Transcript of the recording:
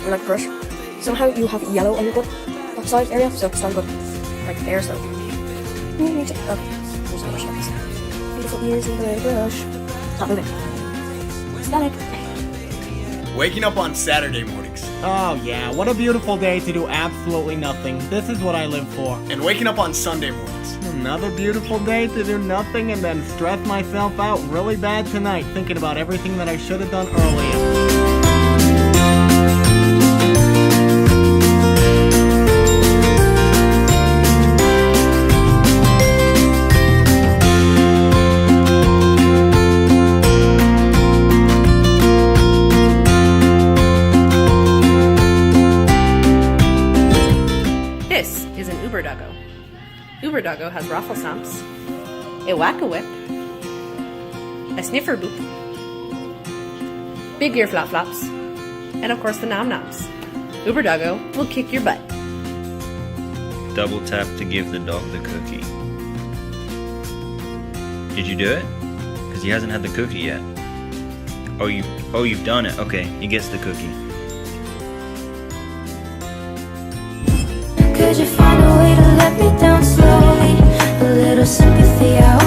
you like brush. Somehow you have yellow on your butt, that side area, so stand good. Like there, so. Okay, I'm just gonna brush like this. Beautiful ears and the brush. Stop moving. Static. Waking up on Saturday mornings. Oh yeah, what a beautiful day to do absolutely nothing. This is what I live for. And waking up on Sunday mornings. Another beautiful day to do nothing and then stress myself out really bad tonight thinking about everything that I should have done earlier. This is an Uber Doggo. Uber Doggo has raffle stamps, a whack-a-whip, a sniffer boop, big ear flap-flaps, and of course the nom-noms. Uber Doggo will kick your butt. Double tap to give the dog the cookie. Did you do it? Because he hasn't had the cookie yet. Oh, you've done it. Okay, he gets the cookie. Could you find a way to let me down slowly? A little sympathy, I